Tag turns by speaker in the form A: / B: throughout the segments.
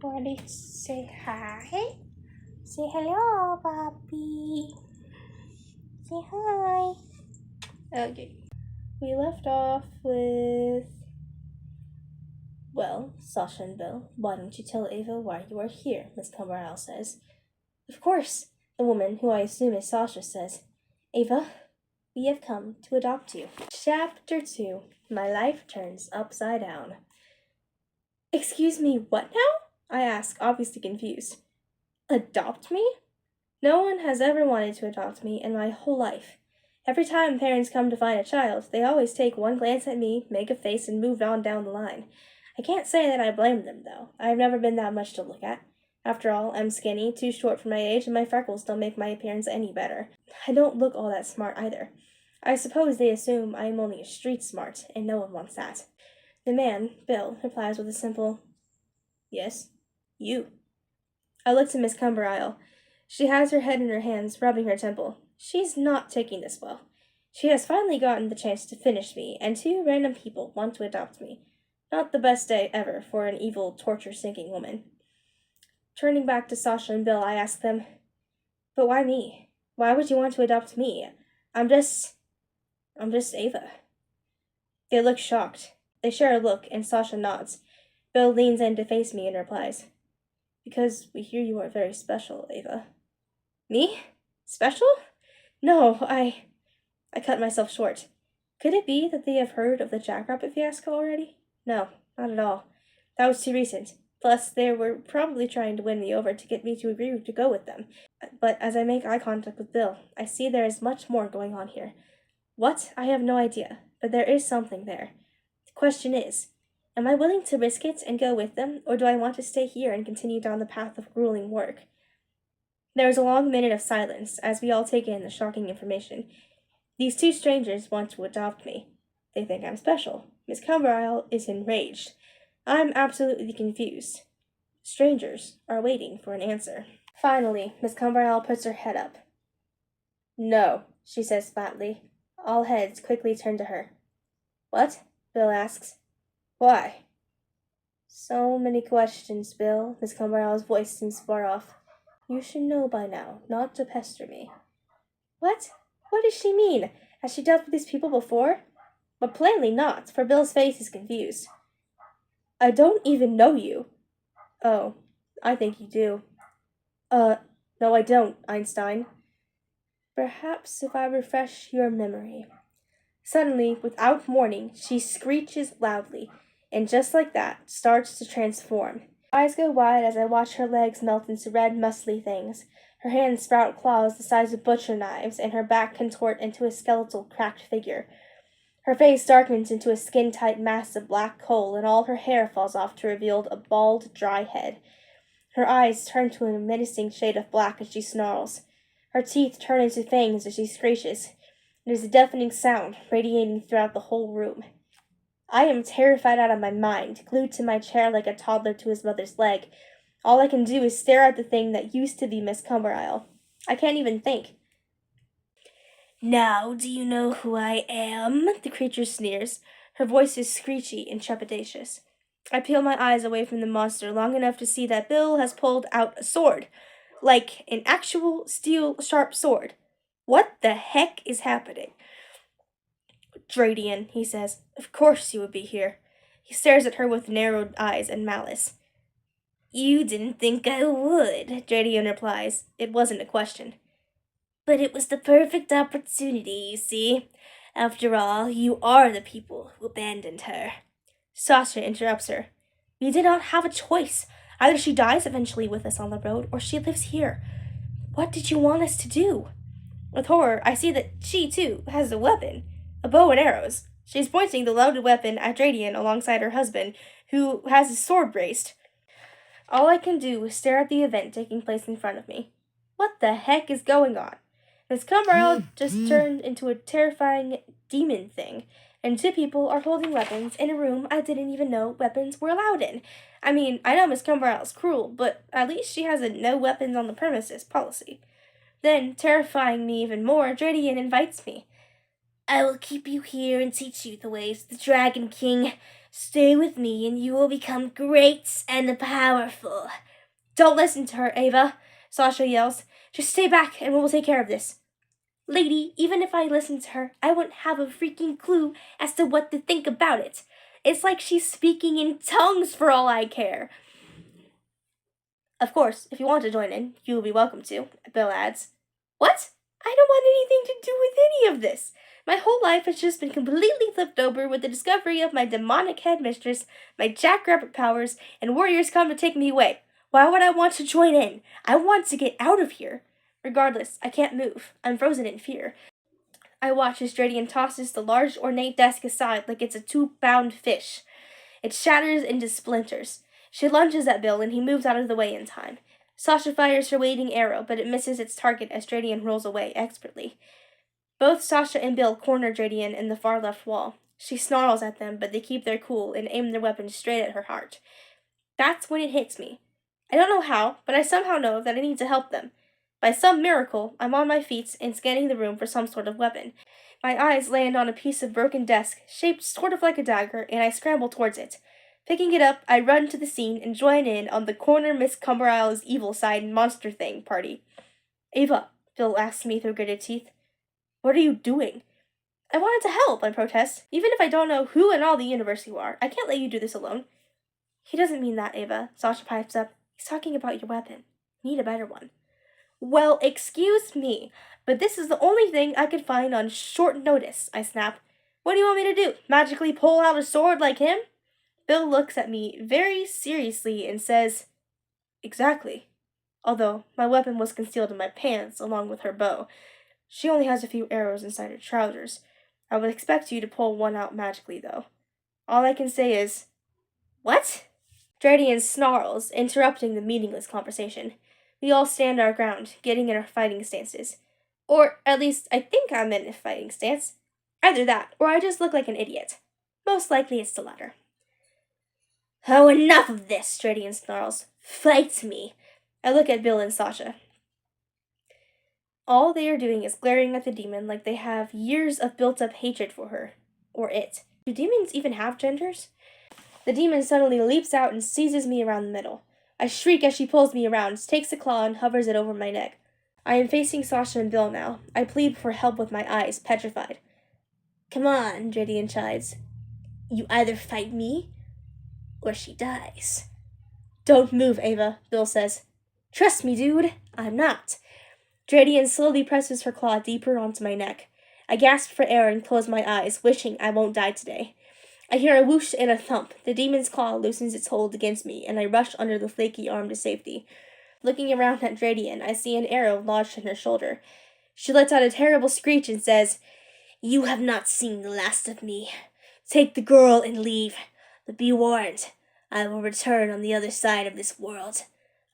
A: Ready to say hi? Say hello, puppy. Say hi. Okay. We left off with, well, Sasha and Bill. Why don't you tell Ava why you are here? Miss Cumberland says. Of course, the woman, who I assume is Sasha, says. Ava, we have come to adopt you. Chapter 2. My life turns upside down. Excuse me, what now? I ask, obviously confused. Adopt me? No one has ever wanted to adopt me in my whole life. Every time parents come to find a child, they always take one glance at me, make a face, and move on down the line. I can't say that I blame them, though. I've never been that much to look at. After all, I'm skinny, too short for my age, and my freckles don't make my appearance any better. I don't look all that smart either. I suppose they assume I am only street smart, and no one wants that. The man, Bill, replies with a simple, Yes, you. I look to Miss Cumberisle. She has her head in her hands, rubbing her temple. She's not taking this well. She has finally gotten the chance to finish me, and two random people want to adopt me. Not the best day ever for an evil, torture-sinking woman. Turning back to Sasha and Bill, I ask them, But why me? Why would you want to adopt me? I'm just Ava. They look shocked. They share a look, and Sasha nods. Bill leans in to face me and replies, Because we hear you are very special, Ava. Me? Special? No, I cut myself short. Could it be that they have heard of the Jackrabbit fiasco already? No, not at all. That was too recent. Plus, they were probably trying to win me over to get me to agree to go with them. But as I make eye contact with Bill, I see there is much more going on here. What? I have no idea, but there is something there. The question is, am I willing to risk it and go with them, or do I want to stay here and continue down the path of grueling work? There is a long minute of silence as we all take in the shocking information. These two strangers want to adopt me. They think I'm special. Miss Cumberisle is enraged. I'm absolutely confused. Strangers are waiting for an answer. Finally, Miss Cumberisle puts her head up. No, she says flatly. All heads quickly turn to her. What? Bill asks. Why? So many questions, Bill. Miss Cumberisle's voice seems far off. You should know by now not to pester me. What? What does she mean? Has she dealt with these people before? But plainly not, for Bill's face is confused. I don't even know you. Oh, I think you do. No I don't, Einstein. Perhaps if I refresh your memory. Suddenly, without warning, she screeches loudly, and just like that, starts to transform. Eyes go wide as I watch her legs melt into red, muscly things. Her hands sprout claws the size of butcher knives, and her back contort into a skeletal, cracked figure. Her face darkens into a skin-tight mass of black coal, and all her hair falls off to reveal a bald, dry head. Her eyes turn to a menacing shade of black as she snarls. Her teeth turn into fangs as she screeches. It is a deafening sound, radiating throughout the whole room. I am terrified out of my mind, glued to my chair like a toddler to his mother's leg. All I can do is stare at the thing that used to be Miss Cumberisle. I can't even think. Now, do you know who I am? The creature sneers. Her voice is screechy and trepidatious. I peel my eyes away from the monster long enough to see that Bill has pulled out a sword. Like an actual steel sharp sword. What the heck is happening? Dradian, he says. Of course you would be here. He stares at her with narrowed eyes and malice. You didn't think I would, Dradian replies. It wasn't a question. But it was the perfect opportunity, you see. After all, you are the people who abandoned her. Sasha interrupts her. We did not have a choice. Either she dies eventually with us on the road, or she lives here. What did you want us to do? With horror, I see that she, too, has a weapon. A bow and arrows. She's pointing the loaded weapon at Dradian alongside her husband, who has his sword braced. All I can do is stare at the event taking place in front of me. What the heck is going on? Miss Cumberisle just turned into a terrifying demon thing, and two people are holding weapons in a room I didn't even know weapons were allowed in. I mean, I know Miss Cumberisle's cruel, but at least she has a no weapons on the premises policy. Then, terrifying me even more, Dradian invites me. I will keep you here and teach you the ways of the Dragon King. Stay with me and you will become great and powerful. Don't listen to her, Ava, Sasha yells. Just stay back and we'll take care of this. Lady, even if I listened to her, I wouldn't have a freaking clue as to what to think about it. It's like she's speaking in tongues for all I care. Of course, if you want to join in, you will be welcome to, Bill adds. What? I don't want anything to do with any of this. My whole life has just been completely flipped over with the discovery of my demonic headmistress, my jackrabbit powers, and warriors come to take me away. Why would I want to join in? I want to get out of here. Regardless, I can't move. I'm frozen in fear. I watch as Dradian tosses the large ornate desk aside like it's a 2-pound fish. It shatters into splinters. She lunges at Bill and he moves out of the way in time. Sasha fires her waiting arrow, but it misses its target as Dradian rolls away expertly. Both Sasha and Bill corner Dradian in the far left wall. She snarls at them, but they keep their cool and aim their weapons straight at her heart. That's when it hits me. I don't know how, but I somehow know that I need to help them. By some miracle, I'm on my feet and scanning the room for some sort of weapon. My eyes land on a piece of broken desk, shaped sort of like a dagger, and I scramble towards it. Picking it up, I run to the scene and join in on the corner Miss Cumberisle's evil side monster thing party. Ava, Bill asks me through gritted teeth. What are you doing? I wanted to help, I protest. Even if I don't know who in all the universe you are, I can't let you do this alone. He doesn't mean that, Ava, Sasha pipes up. He's talking about your weapon. Need a better one. Well, excuse me, but this is the only thing I could find on short notice, I snap. What do you want me to do? Magically pull out a sword like him? Bill looks at me very seriously and says, Exactly. Although my weapon was concealed in my pants along with her bow. She only has a few arrows inside her trousers. I would expect you to pull one out magically, though. All I can say is, What? Dradian snarls, interrupting the meaningless conversation. We all stand our ground, getting in our fighting stances. Or, at least, I think I'm in a fighting stance. Either that, or I just look like an idiot. Most likely it's the latter. Oh, enough of this, Dradian snarls. Fight me. I look at Bill and Sasha. All they are doing is glaring at the demon like they have years of built-up hatred for her. Or it. Do demons even have genders? The demon suddenly leaps out and seizes me around the middle. I shriek as she pulls me around, takes a claw, and hovers it over my neck. I am facing Sasha and Bill now. I plead for help with my eyes, petrified. Come on, Dradian chides. You either fight me, or she dies. Don't move, Ava, Bill says. Trust me, dude, I'm not. Dradian slowly presses her claw deeper onto my neck. I gasp for air and close my eyes, wishing I won't die today. I hear a whoosh and a thump. The demon's claw loosens its hold against me, and I rush under the flaky arm to safety. Looking around at Dradian, I see an arrow lodged in her shoulder. She lets out a terrible screech and says, You have not seen the last of me. Take the girl and leave. But be warned, I will return on the other side of this world.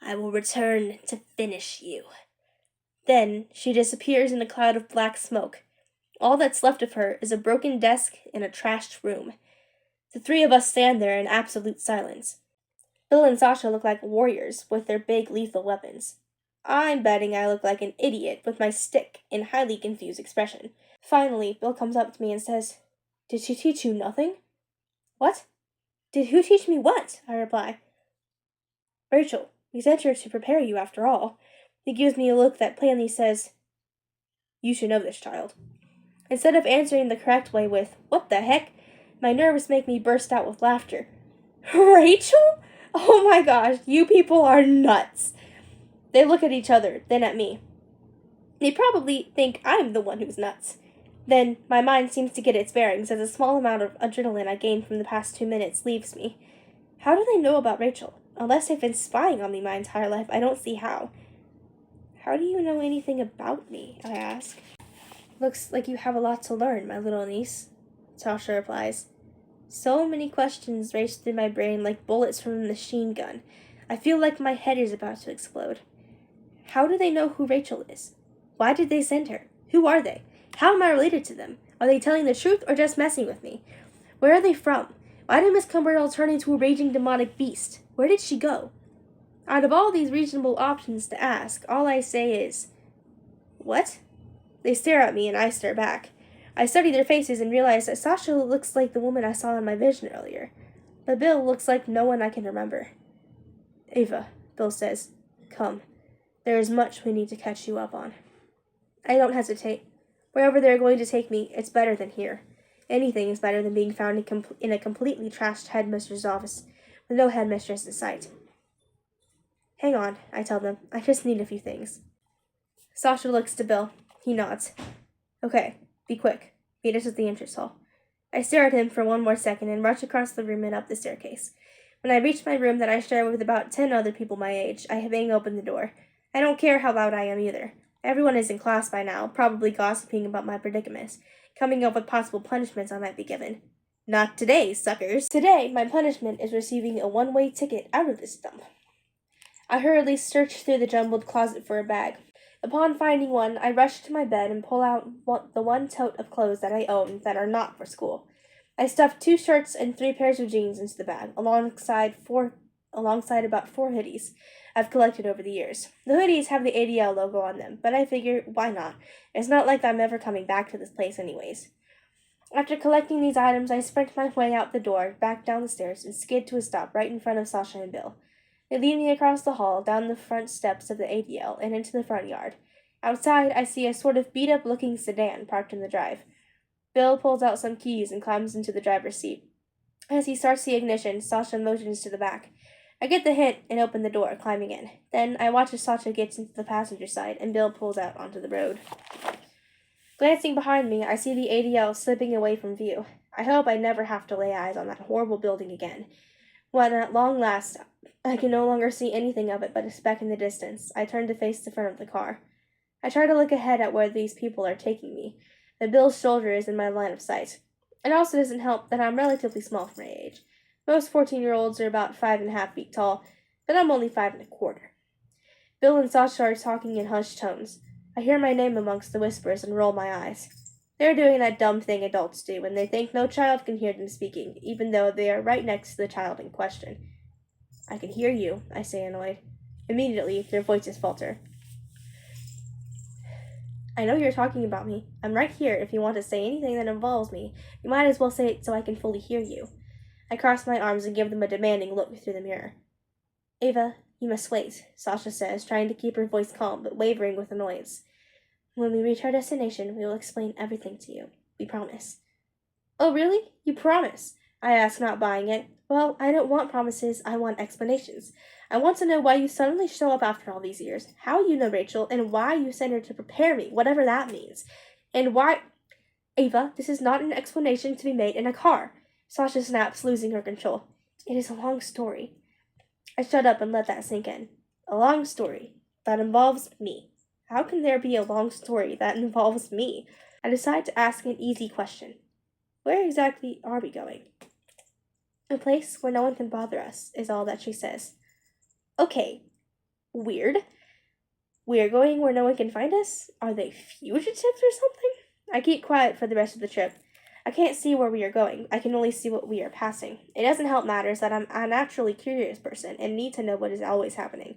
A: I will return to finish you. Then she disappears in a cloud of black smoke. All that's left of her is a broken desk and a trashed room. The three of us stand there in absolute silence. Bill and Sasha look like warriors with their big lethal weapons. I'm betting I look like an idiot with my stick in highly confused expression. Finally, Bill comes up to me and says, Did she teach you nothing? What? Did who teach me what? I reply. Rachel, we sent her to prepare you after all. He gives me a look that plainly says, You should know this, child. Instead of answering the correct way with, What the heck? My nerves make me burst out with laughter. Rachel? Oh my gosh, you people are nuts. They look at each other, then at me. They probably think I'm the one who's nuts. Then my mind seems to get its bearings as a small amount of adrenaline I gained from the past 2 minutes leaves me. How do they know about Rachel? Unless they've been spying on me my entire life, I don't see how. How do you know anything about me? I ask. Looks like you have a lot to learn, my little niece, Sasha replies. So many questions race through my brain like bullets from a machine gun. I feel like my head is about to explode. How do they know who Rachel is? Why did they send her? Who are they? How am I related to them? Are they telling the truth or just messing with me? Where are they from? Why did Miss Cumberland turn into a raging demonic beast? Where did she go? Out of all these reasonable options to ask, all I say is, What? They stare at me and I stare back. I study their faces and realize that Sasha looks like the woman I saw in my vision earlier. But Bill looks like no one I can remember. Ava, Bill says, come. There is much we need to catch you up on. I don't hesitate. Wherever they're going to take me, it's better than here. Anything is better than being found in a completely trashed headmistress's office, with no headmistress in sight. Hang on, I tell them. I just need a few things. Sasha looks to Bill. He nods. Okay, be quick. Meet us at the entrance hall. I stare at him for one more second and rush across the room and up the staircase. When I reach my room that I share with about 10 other people my age, I bang open the door. I don't care how loud I am either. Everyone is in class by now, probably gossiping about my predicaments, coming up with possible punishments I might be given. Not today, suckers. Today, my punishment is receiving a one-way ticket out of this dump. I hurriedly search through the jumbled closet for a bag. Upon finding one, I rush to my bed and pull out the one tote of clothes that I own that are not for school. I stuff 2 shirts and 3 pairs of jeans into the bag, alongside about 4 hoodies I've collected over the years. The hoodies have the ADL logo on them, but I figure, why not? It's not like I'm ever coming back to this place anyways. After collecting these items, I sprint my way out the door, back down the stairs, and skid to a stop right in front of Sasha and Bill. They lead me across the hall, down the front steps of the ADL, and into the front yard. Outside, I see a sort of beat-up-looking sedan parked in the drive. Bill pulls out some keys and climbs into the driver's seat. As he starts the ignition, Sasha motions to the back. I get the hint and open the door, climbing in. Then I watch as Sasha gets into the passenger side and Bill pulls out onto the road. Glancing behind me, I see the ADL slipping away from view. I hope I never have to lay eyes on that horrible building again. When at long last I can no longer see anything of it but a speck in the distance, I turn to face the front of the car. I try to look ahead at where these people are taking me, but Bill's shoulder is in my line of sight. It also doesn't help that I'm relatively small for my age. Most 14-year-olds are about 5.5 feet tall, but I'm only 5.25. Bill and Sasha are talking in hushed tones. I hear my name amongst the whispers and roll my eyes. They're doing that dumb thing adults do when they think no child can hear them speaking, even though they are right next to the child in question. I can hear you, I say, annoyed. Immediately, their voices falter. I know you're talking about me. I'm right here. If you want to say anything that involves me, you might as well say it so I can fully hear you. I cross my arms and give them a demanding look through the mirror. Ava, you must wait, Sasha says, trying to keep her voice calm, but wavering with annoyance. When we reach our destination, we will explain everything to you. We promise. Oh, really? You promise? I ask, not buying it. Well, I don't want promises, I want explanations. I want to know why you suddenly show up after all these years, how you know Rachel, and why you sent her to prepare me, whatever that means. And why... Ava, this is not an explanation to be made in a car. Sasha snaps, losing her control. It is a long story. I shut up and let that sink in. A long story that involves me. How can there be a long story that involves me? I decide to ask an easy question. Where exactly are we going? A place where no one can bother us, is all that she says. Okay. Weird. We are going where no one can find us? Are they fugitives or something? I keep quiet for the rest of the trip. I can't see where we are going. I can only see what we are passing. It doesn't help matters that I'm a naturally curious person and need to know what is always happening.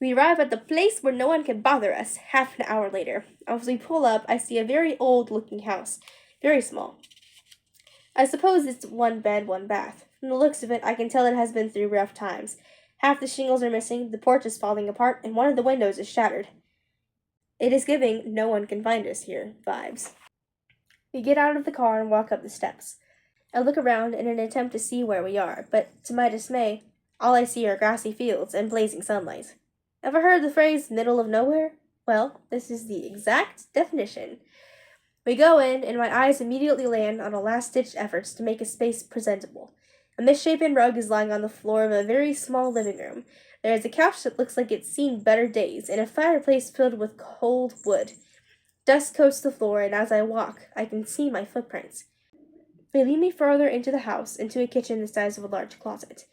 A: We arrive at the place where no one can bother us, half an hour later. As we pull up, I see a very old-looking house. Very small. I suppose it's 1 bed, 1 bath. From the looks of it, I can tell it has been through rough times. Half the shingles are missing, the porch is falling apart, and one of the windows is shattered. It is giving "no one can find us here" vibes. We get out of the car and walk up the steps. I look around in an attempt to see where we are, but to my dismay, all I see are grassy fields and blazing sunlight. Ever heard the phrase "middle of nowhere"? Well, this is the exact definition. We go in, and my eyes immediately land on a last-ditch efforts to make a space presentable. A misshapen rug is lying on the floor of a very small living room. There is a couch that looks like it's seen better days, and a fireplace filled with cold wood. Dust coats the floor, and as I walk, I can see my footprints. They lead me further into the house, into a kitchen the size of a large closet.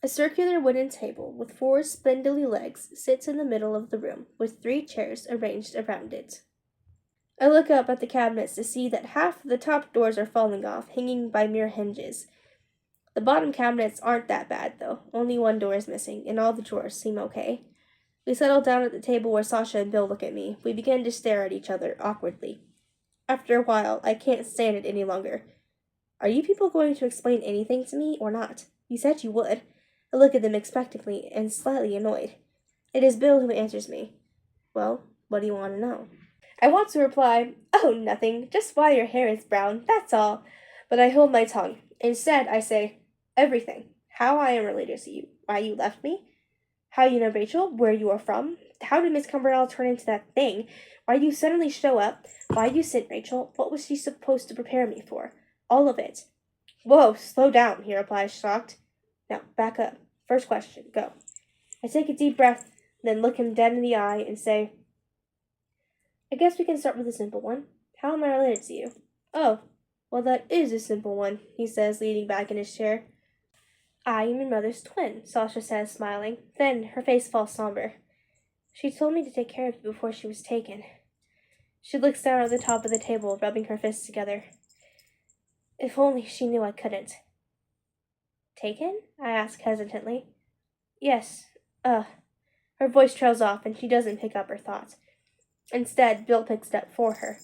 A: A circular wooden table with 4 spindly legs sits in the middle of the room, with 3 chairs arranged around it. I look up at the cabinets to see that half of the top doors are falling off, hanging by mere hinges. The bottom cabinets aren't that bad, though. Only 1 door is missing, and all the drawers seem okay. We settle down at the table where Sasha and Bill look at me. We begin to stare at each other, awkwardly. After a while, I can't stand it any longer. Are you people going to explain anything to me, or not? You said you would. I look at them expectantly and slightly annoyed. It is Bill who answers me. Well, what do you want to know? I want to reply, oh, nothing, just why your hair is brown, that's all. But I hold my tongue. Instead, I say, everything. How I am related to you, why you left me, how you know Rachel, where you are from, how did Miss Cumberell turn into that thing, why you suddenly show up, why you sent Rachel, what was she supposed to prepare me for? All of it. Whoa, slow down, he replies, shocked. Now, back up. First question, go. I take a deep breath, then look him dead in the eye and say, I guess we can start with a simple one. How am I related to you? Oh, well, that is a simple one, he says, leaning back in his chair. I am your mother's twin, Sasha says, smiling. Then her face falls somber. She told me to take care of you before she was taken. She looks down at the top of the table, rubbing her fists together. If only she knew I couldn't. Taken? I ask hesitantly. Yes. Her voice trails off, and she doesn't pick up her thoughts. Instead, Bill picks it up for her.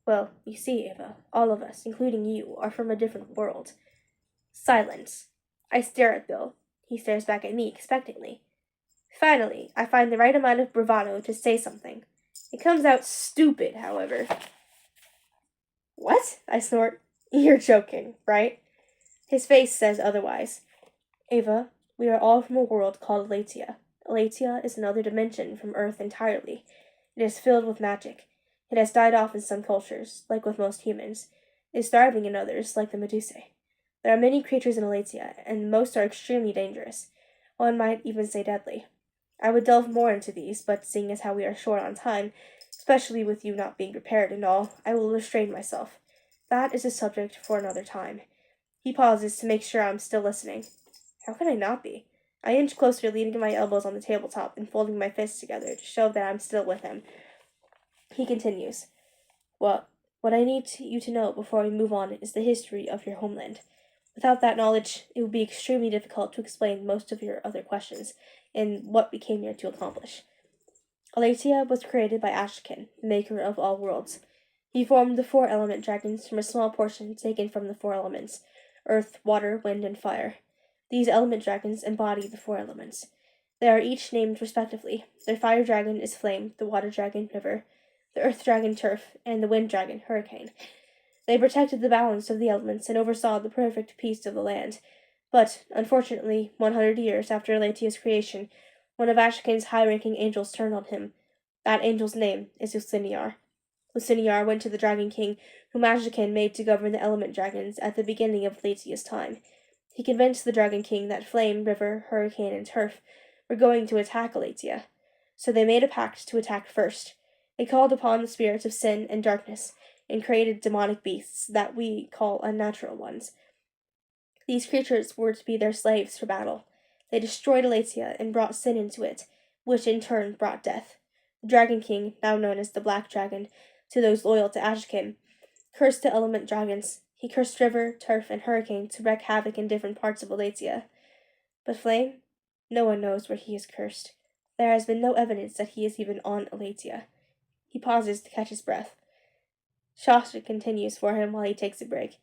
A: Well, you see, Ava, all of us, including you, are from a different world. Silence. I stare at Bill. He stares back at me expectantly. Finally, I find the right amount of bravado to say something. It comes out stupid, however. What? I snort. You're joking, right? His face says otherwise. Ava, we are all from a world called Elatia. Elatia is another dimension from Earth entirely. It is filled with magic. It has died off in some cultures, like with most humans. It is thriving in others, like the Medusae. There are many creatures in Elatia, and most are extremely dangerous. One might even say deadly. I would delve more into these, but seeing as how we are short on time, especially with you not being prepared and all, I will restrain myself. That is a subject for another time. He pauses to make sure I'm still listening. How can I not be? I inch closer, leaning my elbows on the tabletop and folding my fists together to show that I'm still with him. He continues. Well, what I need you to know before we move on is the history of your homeland. Without that knowledge, it would be extremely difficult to explain most of your other questions and what we came here to accomplish. Elatia was created by Ashken, the maker of all worlds. He formed the four element dragons from a small portion taken from the four elements earth, water, wind, and fire. These element dragons embody the four elements. They are each named respectively. Their fire dragon is Flame, the water dragon, River, the earth dragon, Turf, and the wind dragon, Hurricane. They protected the balance of the elements and oversaw the perfect peace of the land. But, unfortunately, 100 years after Elatia's creation, one of Ashken's high-ranking angels turned on him. That angel's name is Luciniar. Luciniar went to the Dragon King, whom Ashken made to govern the element dragons at the beginning of Elatia's time. He convinced the Dragon King that Flame, River, Hurricane, and Turf were going to attack Elatia. So they made a pact to attack first. They called upon the spirits of sin and darkness, and created demonic beasts that we call unnatural ones. These creatures were to be their slaves for battle. They destroyed Elatia and brought sin into it, which in turn brought death. The Dragon King, now known as the Black Dragon, to those loyal to Ashken, cursed the element dragons. He cursed River, Turf, and Hurricane to wreak havoc in different parts of Elatia. But Flame? No one knows where he is cursed. There has been no evidence that he is even on Elatia. He pauses to catch his breath. Shasha continues for him while he takes a break.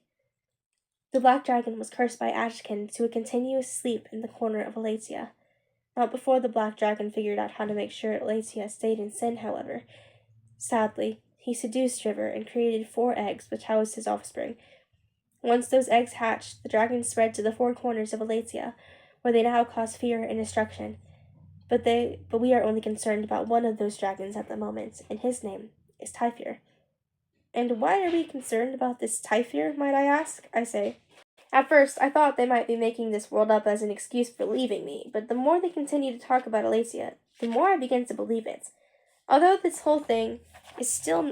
A: The Black Dragon was cursed by Ashken to a continuous sleep in the corner of Elatia. Not before the Black Dragon figured out how to make sure Elatia stayed in sin, however. Sadly, he seduced River and created 4 eggs which housed his offspring. Once those eggs hatched, the dragons spread to the 4 corners of Elatia, where they now cause fear and destruction. But we are only concerned about one of those dragons at the moment, and his name is Typhir. And why are we concerned about this Typhir, might I ask? I say. At first, I thought they might be making this world up as an excuse for leaving me, but the more they continue to talk about Elatia, the more I begin to believe it. Although this whole thing is still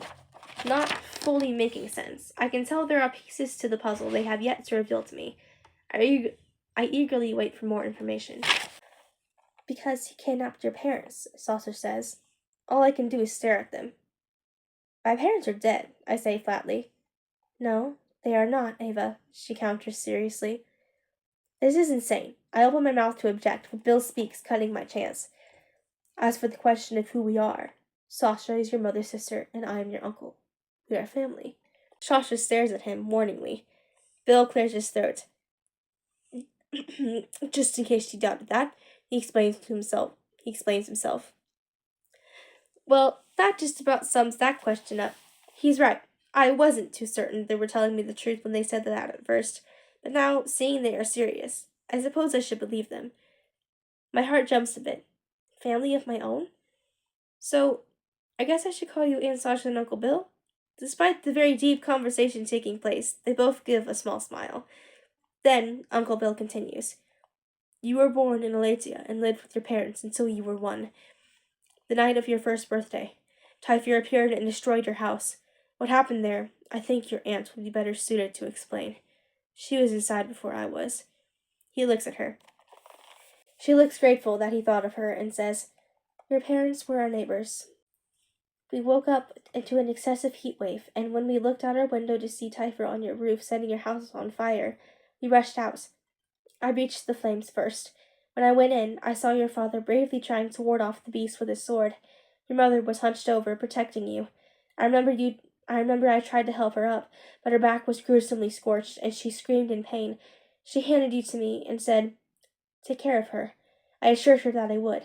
A: not fully making sense, I can tell there are pieces to the puzzle they have yet to reveal to me. I eagerly wait for more information. Because he kidnapped your parents, Saucer says. All I can do is stare at them. My parents are dead, I say flatly. No, they are not, Ava, she counters seriously. This is insane. I open my mouth to object, but Bill speaks, cutting my chance. As for the question of who we are, Sasha is your mother's sister, and I am your uncle. We are family. Sasha stares at him, warningly. Bill clears his throat. Just in case she doubted that, he explains himself. He explains himself. Well, that just about sums that question up. He's right. I wasn't too certain they were telling me the truth when they said that at first, but now, seeing they are serious, I suppose I should believe them. My heart jumps a bit. Family of my own? So, I guess I should call you Aunt Sasha and Uncle Bill? Despite the very deep conversation taking place, they both give a small smile. Then, Uncle Bill continues. You were born in Elatia and lived with your parents until you were 1. The night of your first birthday, Typhir appeared and destroyed your house. What happened there, I think your aunt would be better suited to explain. She was inside before I was. He looks at her. She looks grateful that he thought of her and says, Your parents were our neighbors. We woke up into an excessive heat wave, and when we looked out our window to see Typhir on your roof setting your house on fire, we rushed out. I reached the flames first. When I went in, I saw your father bravely trying to ward off the beast with his sword. Your mother was hunched over, protecting you. I remember I tried to help her up, but her back was gruesomely scorched, and she screamed in pain. She handed you to me and said, Take care of her. I assured her that I would.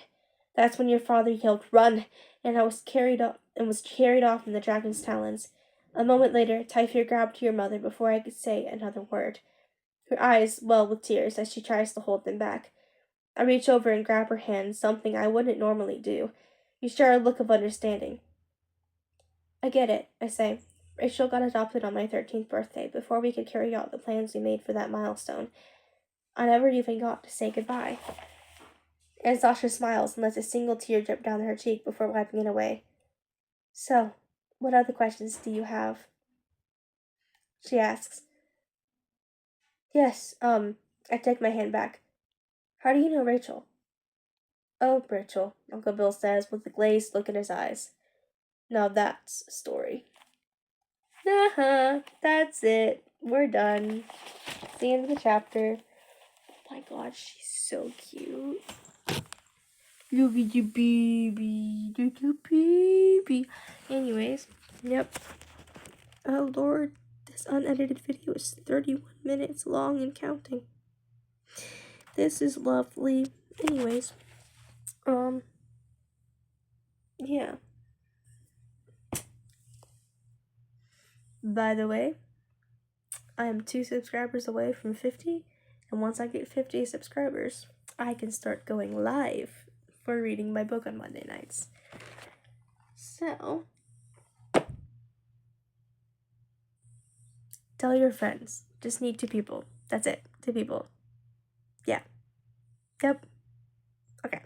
A: That's when your father yelled, Run! And I was carried off in the dragon's talons. A moment later, Typhir grabbed your mother before I could say another word. Her eyes well with tears as she tries to hold them back. I reach over and grab her hand, something I wouldn't normally do. You share a look of understanding. I get it, I say. Rachel got adopted on my 13th birthday, before we could carry out the plans we made for that milestone. I never even got to say goodbye. And Sasha smiles and lets a single tear drip down her cheek before wiping it away. So, what other questions do you have? She asks. Yes, I take my hand back. How do you know Rachel? Oh, Rachel, Uncle Bill says with a glazed look in his eyes. Now that's a story. That's it. We're done. It's the end of the chapter. Oh my god, she's so cute. Look at your baby. Look at your baby. Anyways, yep. Oh lord, this unedited video is 31 minutes long and counting. This is lovely. Anyways, yeah. By the way, I am 2 subscribers away from 50, and once I get 50 subscribers, I can start going live for reading my book on Monday nights. So, tell your friends. Just need 2 people. That's it. 2 people. Yeah. Yep. Okay.